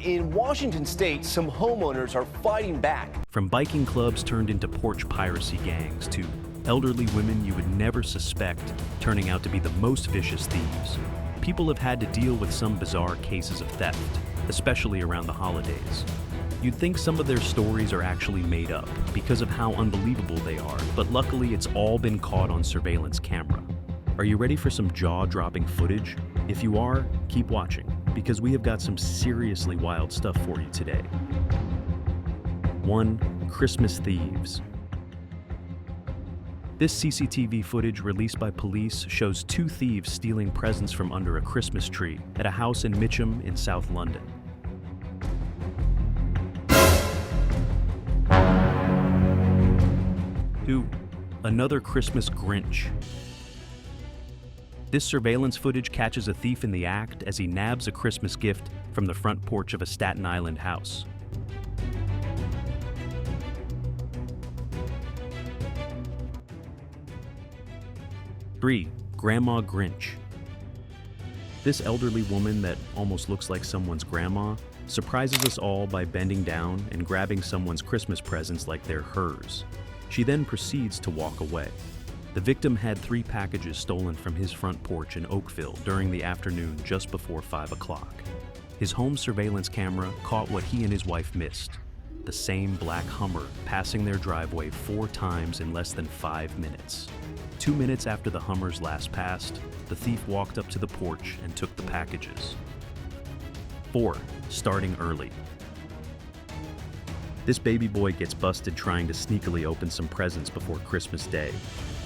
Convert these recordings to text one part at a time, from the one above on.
in Washington state, some homeowners are fighting back. From biking clubs turned into porch piracy gangs to elderly women you would never suspect turning out to be the most vicious thieves, people have had to deal with some bizarre cases of theft, especially around the holidays. You'd think some of their stories are actually made up because of how unbelievable they are, but luckily it's all been caught on surveillance camera. Are you ready for some jaw-dropping footage? If you are, keep watching, because we have got some seriously wild stuff for you today. 1. Christmas Thieves. This CCTV footage released by police shows two thieves stealing presents from under a Christmas tree at a house in Mitcham in South London. 2. Another Christmas Grinch. This surveillance footage catches a thief in the act as he nabs a Christmas gift from the front porch of a Staten Island house. 3. Grandma Grinch. This elderly woman that almost looks like someone's grandma surprises us all by bending down and grabbing someone's Christmas presents like they're hers. She then proceeds to walk away. The victim had 3 packages stolen from his front porch in Oakville during the afternoon just before 5 o'clock. His home surveillance camera caught what he and his wife missed: the same black Hummer passing their driveway 4 times in less than 5 minutes. 2 minutes after the Hummer's last passed, the thief walked up to the porch and took the packages. 4. Starting early. This baby boy gets busted trying to sneakily open some presents before Christmas Day,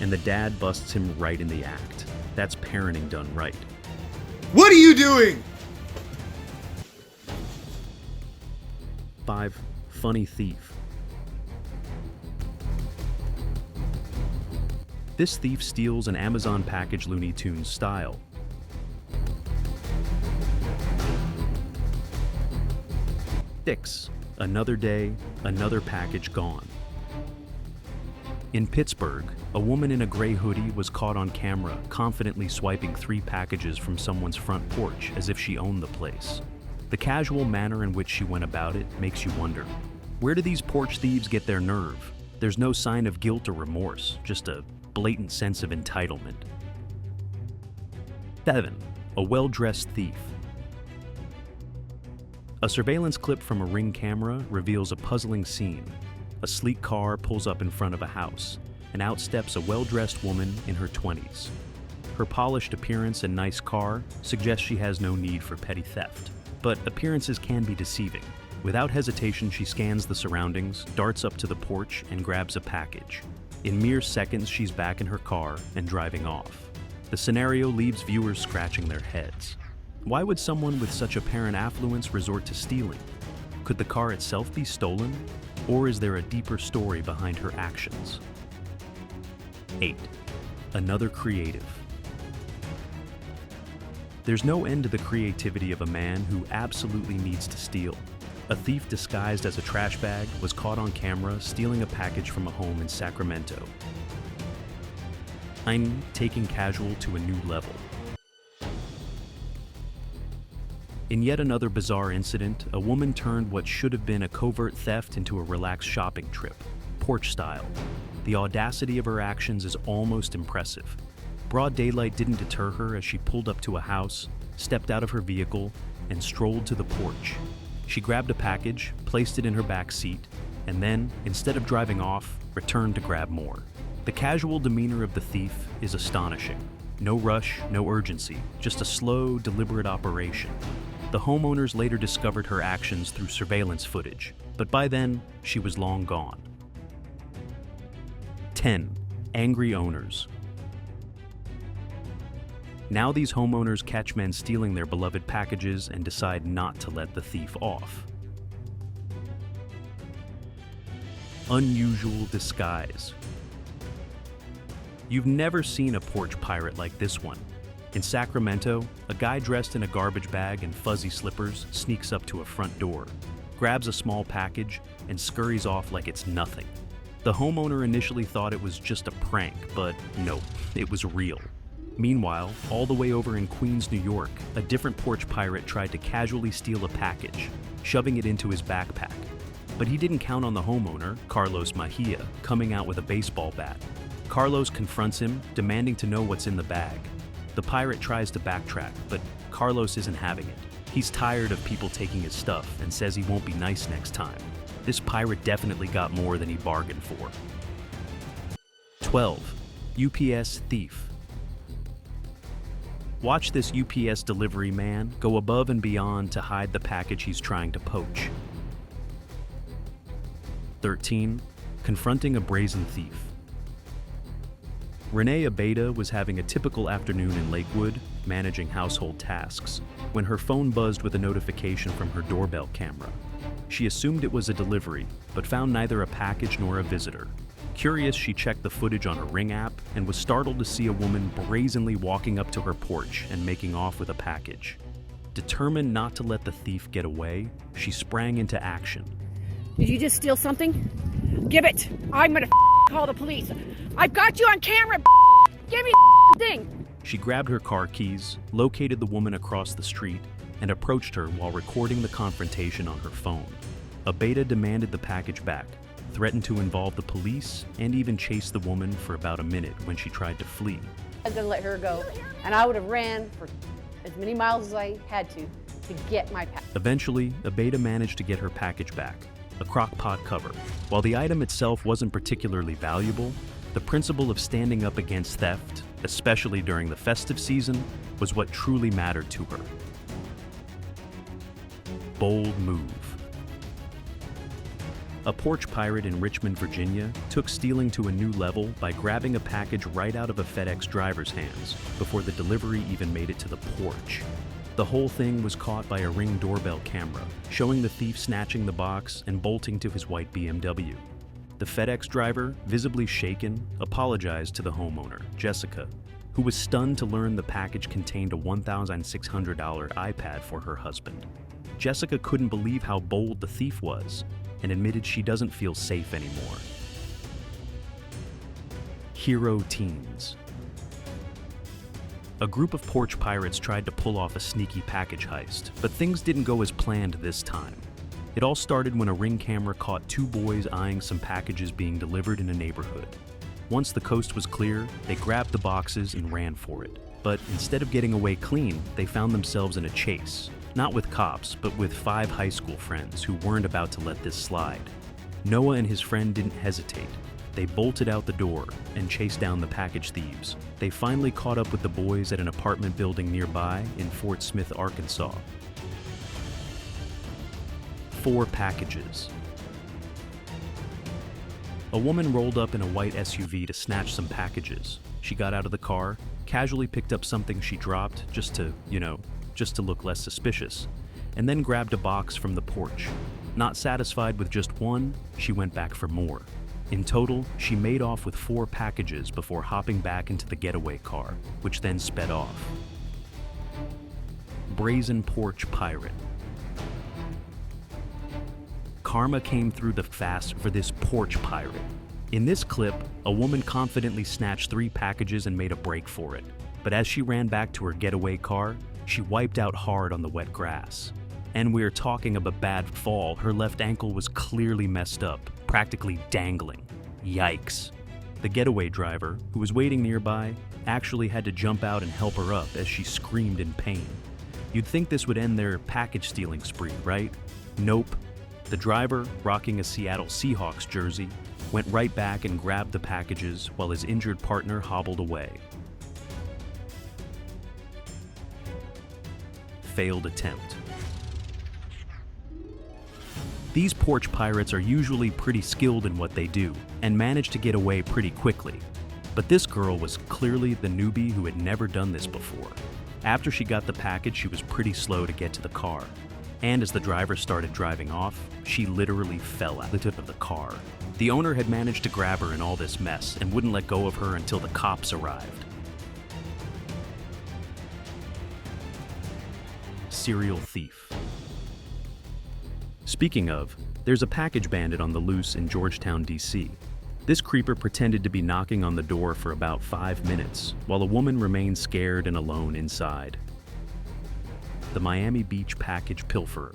and the dad busts him right in the act. That's parenting done right. What are you doing? 5. Funny thief. This thief steals an Amazon package Looney Tunes style. 6. Another day, another package gone. In Pittsburgh, a woman in a gray hoodie was caught on camera confidently swiping 3 packages from someone's front porch as if she owned the place. The casual manner in which she went about it makes you wonder, where do these porch thieves get their nerve? There's no sign of guilt or remorse, just a blatant sense of entitlement. 7. A well-dressed thief. A surveillance clip from a Ring camera reveals a puzzling scene. A sleek car pulls up in front of a house, and out steps a well-dressed woman in her 20s. Her polished appearance and nice car suggest she has no need for petty theft. But appearances can be deceiving. Without hesitation, she scans the surroundings, darts up to the porch, and grabs a package. In mere seconds, she's back in her car and driving off. The scenario leaves viewers scratching their heads. Why would someone with such apparent affluence resort to stealing? Could the car itself be stolen? Or is there a deeper story behind her actions? 8. Another creative. There's no end to the creativity of a man who absolutely needs to steal. A thief disguised as a trash bag was caught on camera stealing a package from a home in Sacramento. I'm taking casual to a new level. In yet another bizarre incident, a woman turned what should have been a covert theft into a relaxed shopping trip, porch style. The audacity of her actions is almost impressive. Broad daylight didn't deter her as she pulled up to a house, stepped out of her vehicle, and strolled to the porch. She grabbed a package, placed it in her back seat, and then, instead of driving off, returned to grab more. The casual demeanor of the thief is astonishing. No rush, no urgency, just a slow, deliberate operation. The homeowners later discovered her actions through surveillance footage, but by then, she was long gone. 10. Angry owners. Now these homeowners catch men stealing their beloved packages and decide not to let the thief off. Unusual disguise. You've never seen a porch pirate like this one. In Sacramento, a guy dressed in a garbage bag and fuzzy slippers sneaks up to a front door, grabs a small package, and scurries off like it's nothing. The homeowner initially thought it was just a prank, but no, it was real. Meanwhile, all the way over in Queens, New York, a different porch pirate tried to casually steal a package. shoving it into his backpack. But he didn't count on the homeowner, Carlos Mejia, coming out with a baseball bat. Carlos confronts him, demanding to know what's in the bag. The pirate tries to backtrack, but Carlos isn't having it. He's tired of people taking his stuff and says he won't be nice next time. This pirate definitely got more than he bargained for. 12. UPS thief. Watch this UPS delivery man go above and beyond to hide the package he's trying to poach. 13. Confronting a brazen thief. Renee Abeda was having a typical afternoon in Lakewood, managing household tasks, when her phone buzzed with a notification from her doorbell camera. She assumed it was a delivery, but found neither a package nor a visitor. Curious, she checked the footage on her Ring app and was startled to see a woman brazenly walking up to her porch and making off with a package. Determined not to let the thief get away, she sprang into action. Did you just steal something? Give it! I'm gonna call the police. I've got you on camera. Give me the thing. She grabbed her car keys, located the woman across the street, and approached her while recording the confrontation on her phone. Abeda demanded the package back, threatened to involve the police, and even chased the woman for about a minute when she tried to flee. I was gonna let her go, and I would have ran for as many miles as I had to get my package. Eventually, Abeda managed to get her package back, a crock pot cover. While the item itself wasn't particularly valuable, the principle of standing up against theft, especially during the festive season, was what truly mattered to her. Bold move. A porch pirate in Richmond, Virginia, took stealing to a new level by grabbing a package right out of a FedEx driver's hands before the delivery even made it to the porch. The whole thing was caught by a Ring doorbell camera, showing the thief snatching the box and bolting to his white BMW. The FedEx driver, visibly shaken, apologized to the homeowner, Jessica, who was stunned to learn the package contained a $1,600 iPad for her husband. Jessica couldn't believe how bold the thief was and admitted she doesn't feel safe anymore. Hero teens. A group of porch pirates tried to pull off a sneaky package heist, but things didn't go as planned this time. It all started when a Ring camera caught two boys eyeing some packages being delivered in a neighborhood. Once the coast was clear, they grabbed the boxes and ran for it. But instead of getting away clean, they found themselves in a chase. Not with cops, but with 5 high school friends who weren't about to let this slide. Noah and his friend didn't hesitate. They bolted out the door and chased down the package thieves. They finally caught up with the boys at an apartment building nearby in Fort Smith, Arkansas. 4 packages. A woman rolled up in a white SUV to snatch some packages. She got out of the car, casually picked up something she dropped just to look less suspicious, and then grabbed a box from the porch. Not satisfied with just one, she went back for more. In total, she made off with 4 packages before hopping back into the getaway car, which then sped off. Brazen porch pirate. Karma came through the fast for this porch pirate. In this clip, a woman confidently snatched 3 packages and made a break for it. But as she ran back to her getaway car, she wiped out hard on the wet grass. And we're talking of a bad fall. Her left ankle was clearly messed up, practically dangling. Yikes. The getaway driver, who was waiting nearby, actually had to jump out and help her up as she screamed in pain. You'd think this would end their package stealing spree, right? Nope. The driver, rocking a Seattle Seahawks jersey, went right back and grabbed the packages while his injured partner hobbled away. Failed attempt. These porch pirates are usually pretty skilled in what they do and manage to get away pretty quickly. But this girl was clearly the newbie who had never done this before. After she got the package, she was pretty slow to get to the car. And as the driver started driving off, she literally fell out of the car. The owner had managed to grab her in all this mess and wouldn't let go of her until the cops arrived. Serial thief. Speaking of, there's a package bandit on the loose in Georgetown, D.C. This creeper pretended to be knocking on the door for about 5 minutes, while a woman remained scared and alone inside. The Miami Beach package pilferer.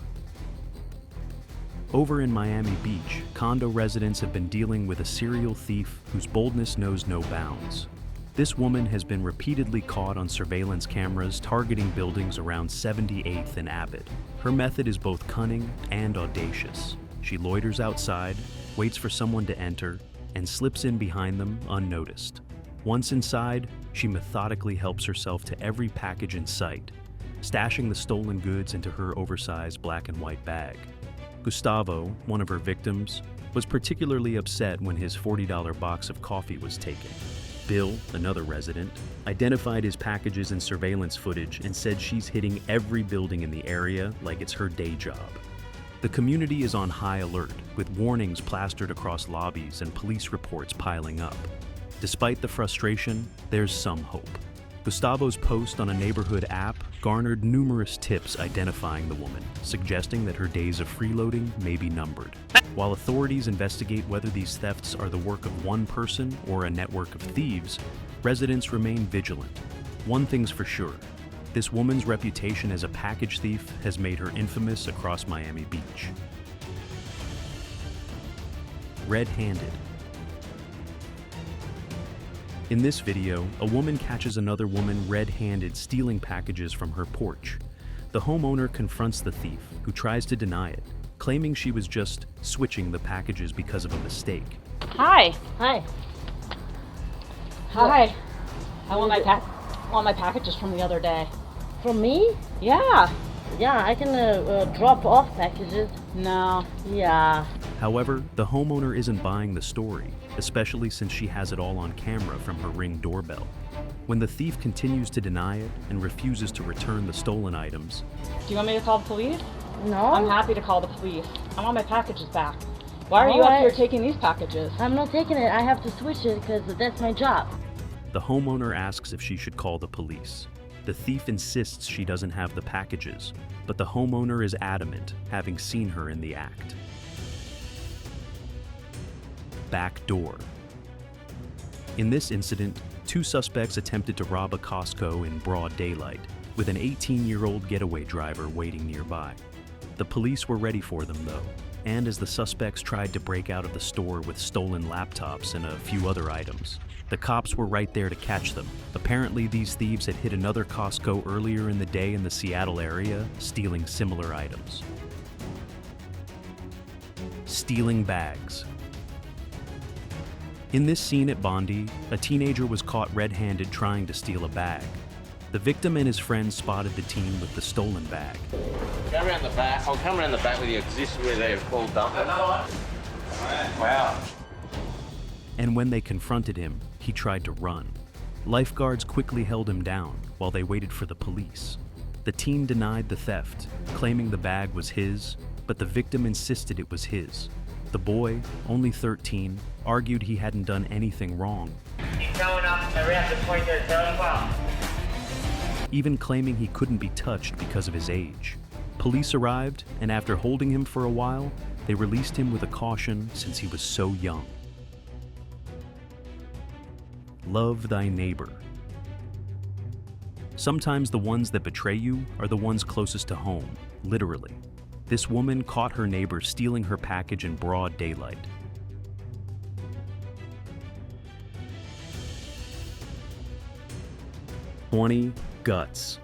Over in Miami Beach, condo residents have been dealing with a serial thief whose boldness knows no bounds. This woman has been repeatedly caught on surveillance cameras targeting buildings around 78th and Abbott. Her method is both cunning and audacious. She loiters outside, waits for someone to enter, and slips in behind them unnoticed. Once inside, she methodically helps herself to every package in sight, stashing the stolen goods into her oversized black and white bag. Gustavo, one of her victims, was particularly upset when his $40 box of coffee was taken. Bill, another resident, identified his packages in surveillance footage and said she's hitting every building in the area like it's her day job. The community is on high alert, with warnings plastered across lobbies and police reports piling up. Despite the frustration, there's some hope. Gustavo's post on a neighborhood app garnered numerous tips identifying the woman, suggesting that her days of freeloading may be numbered. While authorities investigate whether these thefts are the work of one person or a network of thieves, residents remain vigilant. One thing's for sure, this woman's reputation as a package thief has made her infamous across Miami Beach. Red-handed. In this video, a woman catches another woman red-handed stealing packages from her porch. The homeowner confronts the thief, who tries to deny it, claiming she was just switching the packages because of a mistake. Hi. Hi. Hi. I want my packages from the other day. From me? Yeah. Yeah, I can drop off packages. No. Yeah. However, the homeowner isn't buying the story, especially since she has it all on camera from her Ring doorbell. When the thief continues to deny it and refuses to return the stolen items, Do you want me to call the police? No. I'm happy to call the police. I want my packages back. Why are you up here taking these packages? I'm not taking it. I have to switch it because that's my job. the homeowner asks if she should call the police. The thief insists she doesn't have the packages, but the homeowner is adamant, having seen her in the act. Back door. In this incident, two suspects attempted to rob a Costco in broad daylight, with an 18-year-old getaway driver waiting nearby. The police were ready for them, though, and as the suspects tried to break out of the store with stolen laptops and a few other items, the cops were right there to catch them. Apparently, these thieves had hit another Costco earlier in the day in the Seattle area, stealing similar items. Stealing bags. In this scene at Bondi, a teenager was caught red-handed trying to steal a bag. The victim and his friends spotted the teen with the stolen bag. Go around the back. I'll come around the back with you because this is where they're all dumping. Wow. And when they confronted him, he tried to run. Lifeguards quickly held him down while they waited for the police. The teen denied the theft, claiming the bag was his, but the victim insisted it was his. The boy, only 13, argued he hadn't done anything wrong, Keep going up around the point there, very well. even claiming he couldn't be touched because of his age. Police arrived, and after holding him for a while, they released him with a caution since he was so young. Love thy neighbor. Sometimes the ones that betray you are the ones closest to home, literally. This woman caught her neighbor stealing her package in broad daylight. Guts.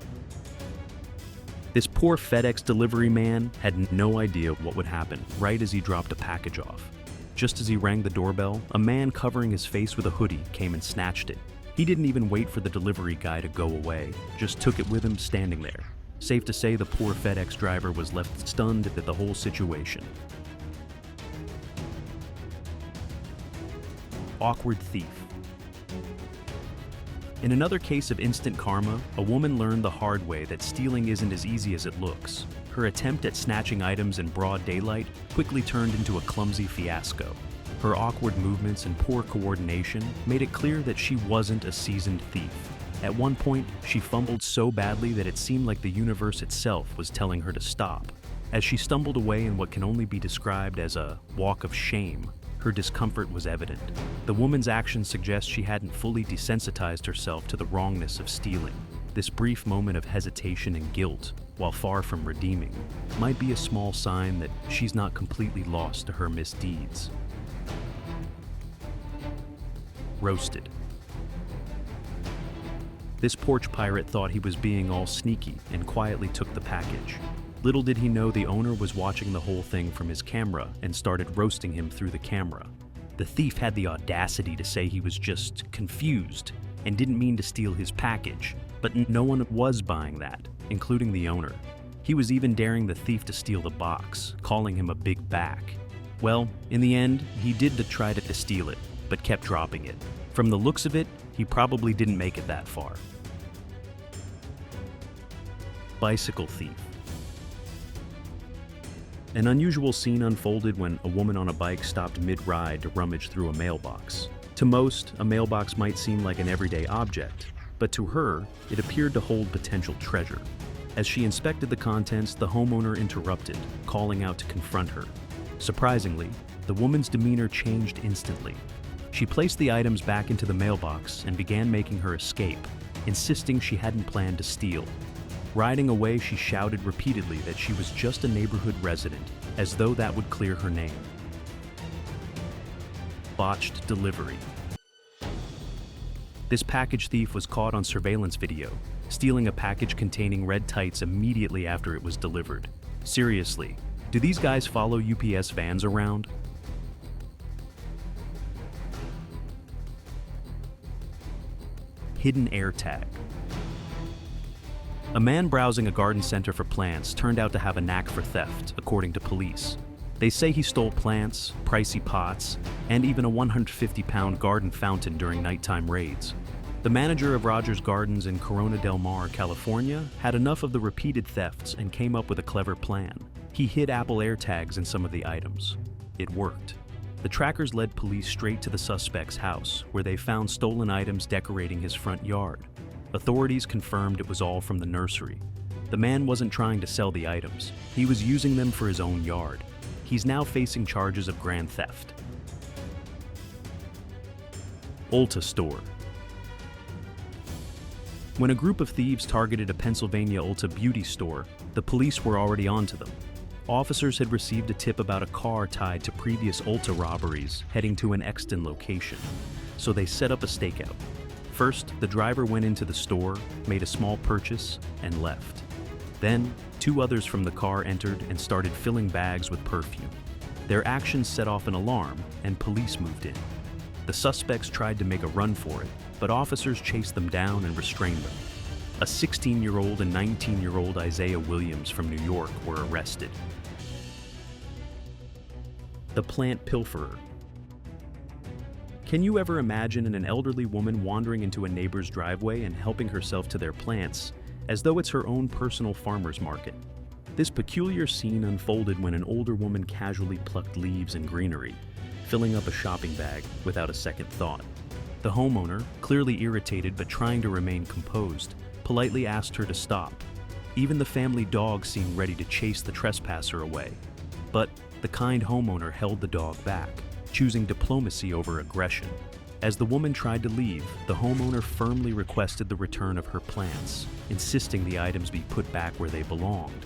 This poor FedEx delivery man had no idea what would happen right as he dropped a package off. Just as he rang the doorbell, a man covering his face with a hoodie came and snatched it. He didn't even wait for the delivery guy to go away, just took it with him standing there. Safe to say the poor FedEx driver was left stunned at the whole situation. Awkward thief. In another case of instant karma, a woman learned the hard way that stealing isn't as easy as it looks. Her attempt at snatching items in broad daylight quickly turned into a clumsy fiasco. Her awkward movements and poor coordination made it clear that she wasn't a seasoned thief. At one point, she fumbled so badly that it seemed like the universe itself was telling her to stop. As she stumbled away in what can only be described as a walk of shame, her discomfort was evident. The woman's actions suggest she hadn't fully desensitized herself to the wrongness of stealing. This brief moment of hesitation and guilt while far from redeeming, might be a small sign that she's not completely lost to her misdeeds. Roasted. This porch pirate thought he was being all sneaky and quietly took the package. Little did he know the owner was watching the whole thing from his camera and started roasting him through the camera. The thief had the audacity to say he was just confused and didn't mean to steal his package, but no one was buying that, including the owner. He was even daring the thief to steal the box, calling him a big back. Well, in the end, he did try to steal it, but kept dropping it. From the looks of it, he probably didn't make it that far. Bicycle thief. An unusual scene unfolded when a woman on a bike stopped mid-ride to rummage through a mailbox. To most, a mailbox might seem like an everyday object, but to her, it appeared to hold potential treasure. As she inspected the contents, the homeowner interrupted, calling out to confront her. Surprisingly, the woman's demeanor changed instantly. She placed the items back into the mailbox and began making her escape, insisting she hadn't planned to steal. Riding away, she shouted repeatedly that she was just a neighborhood resident, as though that would clear her name. Botched delivery. This package thief was caught on surveillance video, stealing a package containing red tights immediately after it was delivered. Seriously, do these guys follow UPS vans around? Hidden AirTag. A man browsing a garden center for plants turned out to have a knack for theft, according to police. They say he stole plants, pricey pots, and even a 150-pound garden fountain during nighttime raids. The manager of Rogers Gardens in Corona del Mar, California, had enough of the repeated thefts and came up with a clever plan. He hid Apple AirTags in some of the items. It worked. The trackers led police straight to the suspect's house, where they found stolen items decorating his front yard. Authorities confirmed it was all from the nursery. The man wasn't trying to sell the items. He was using them for his own yard. He's now facing charges of grand theft. Ulta store. When a group of thieves targeted a Pennsylvania Ulta beauty store, the police were already onto them. Officers had received a tip about a car tied to previous Ulta robberies heading to an Exton location, so they set up a stakeout. First, the driver went into the store, made a small purchase, and left. Then, two others from the car entered and started filling bags with perfume. Their actions set off an alarm, and police moved in. The suspects tried to make a run for it, but officers chased them down and restrained them. A 16-year-old and 19-year-old Isaiah Williams from New York were arrested. The plant pilferer. Can you ever imagine an elderly woman wandering into a neighbor's driveway and helping herself to their plants, as though it's her own personal farmer's market? This peculiar scene unfolded when an older woman casually plucked leaves and greenery, filling up a shopping bag without a second thought. The homeowner, clearly irritated but trying to remain composed, politely asked her to stop. Even the family dog seemed ready to chase the trespasser away. But the kind homeowner held the dog back, choosing diplomacy over aggression. As the woman tried to leave, the homeowner firmly requested the return of her plants, insisting the items be put back where they belonged.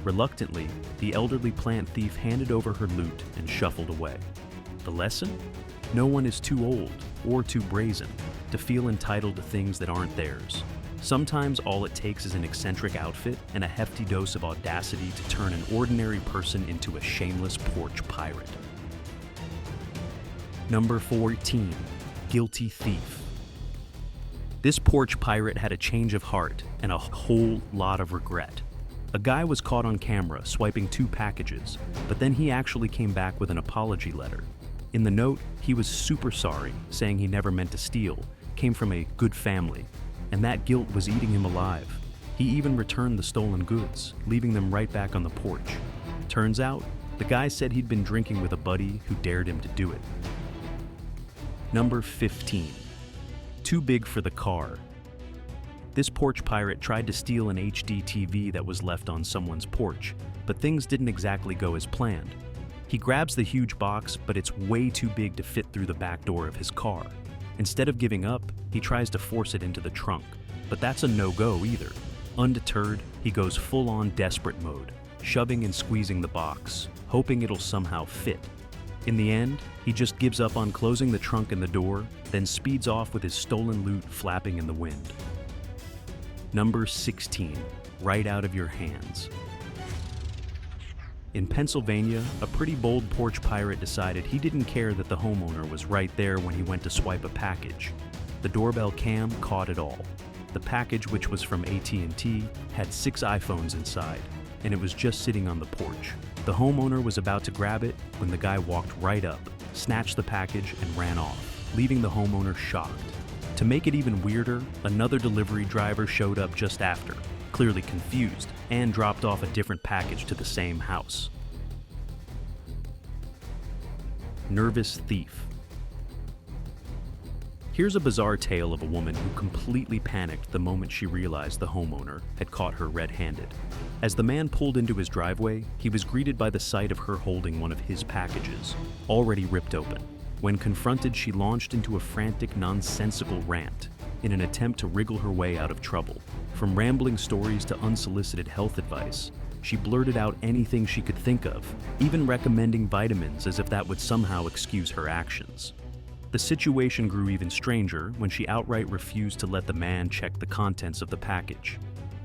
Reluctantly, the elderly plant thief handed over her loot and shuffled away. The lesson? No one is too old or too brazen to feel entitled to things that aren't theirs. Sometimes all it takes is an eccentric outfit and a hefty dose of audacity to turn an ordinary person into a shameless porch pirate. Number 14. Guilty thief. This porch pirate had a change of heart and a whole lot of regret. A guy was caught on camera swiping 2 packages, but then he actually came back with an apology letter. In the note, he was super sorry, saying he never meant to steal, came from a good family, and that guilt was eating him alive. He even returned the stolen goods, leaving them right back on the porch. Turns out, the guy said he'd been drinking with a buddy who dared him to do it. Number 15. Too big for the car. This porch pirate tried to steal an HD TV that was left on someone's porch, but things didn't exactly go as planned. He grabs the huge box, but it's way too big to fit through the back door of his car. Instead of giving up, he tries to force it into the trunk, but that's a no-go either. Undeterred, he goes full-on desperate mode, shoving and squeezing the box, hoping it'll somehow fit. In the end, he just gives up on closing the trunk and the door, then speeds off with his stolen loot flapping in the wind. Number 16, right out of your hands. In Pennsylvania, a pretty bold porch pirate decided he didn't care that the homeowner was right there when he went to swipe a package. The doorbell cam caught it all. The package, which was from AT&T, had 6 iPhones inside, and it was just sitting on the porch. The homeowner was about to grab it when the guy walked right up, snatched the package, and ran off, leaving the homeowner shocked. To make it even weirder, another delivery driver showed up just after, clearly confused, and dropped off a different package to the same house. Nervous thief. Here's a bizarre tale of a woman who completely panicked the moment she realized the homeowner had caught her red-handed. As the man pulled into his driveway, he was greeted by the sight of her holding one of his packages, already ripped open. When confronted, she launched into a frantic, nonsensical rant in an attempt to wriggle her way out of trouble. From rambling stories to unsolicited health advice, she blurted out anything she could think of, even recommending vitamins as if that would somehow excuse her actions. The situation grew even stranger when she outright refused to let the man check the contents of the package.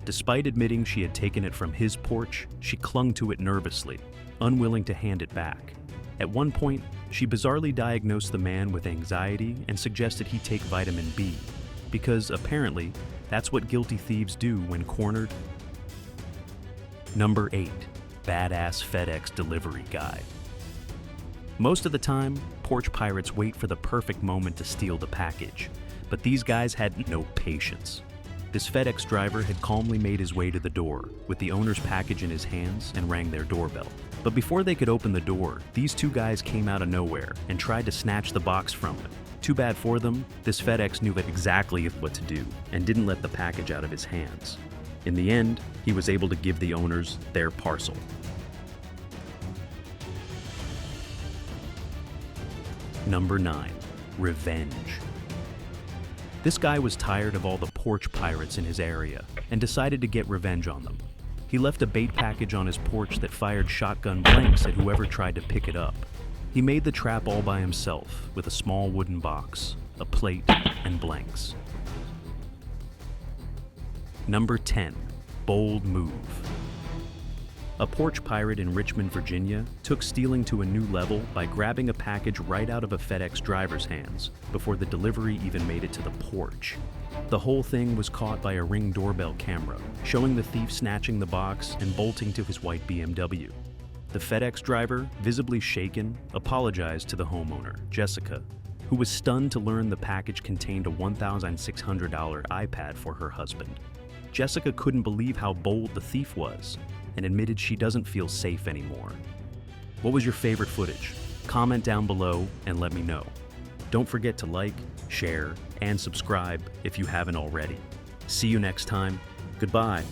Despite admitting she had taken it from his porch, she clung to it nervously, unwilling to hand it back. At one point, she bizarrely diagnosed the man with anxiety and suggested he take vitamin B, because apparently, that's what guilty thieves do when cornered. Number 8, badass FedEx delivery guy. Most of the time, porch pirates wait for the perfect moment to steal the package, but these guys had no patience. This FedEx driver had calmly made his way to the door, with the owner's package in his hands, and rang their doorbell. But before they could open the door, these 2 guys came out of nowhere and tried to snatch the box from him. Too bad for them, this FedEx knew exactly what to do and didn't let the package out of his hands. In the end, he was able to give the owners their parcel. Number 9, revenge. This guy was tired of all the porch pirates in his area and decided to get revenge on them. He left a bait package on his porch that fired shotgun blanks at whoever tried to pick it up. He made the trap all by himself with a small wooden box, a plate, and blanks. Number 10, bold move. A porch pirate in Richmond, Virginia, took stealing to a new level by grabbing a package right out of a FedEx driver's hands before the delivery even made it to the porch. The whole thing was caught by a Ring doorbell camera, showing the thief snatching the box and bolting to his white BMW. The FedEx driver, visibly shaken, apologized to the homeowner, Jessica, who was stunned to learn the package contained a $1,600 iPad for her husband. Jessica couldn't believe how bold the thief was, and admitted she doesn't feel safe anymore. What was your favorite footage? Comment down below and let me know. Don't forget to like, share, and subscribe if you haven't already. See you next time. Goodbye.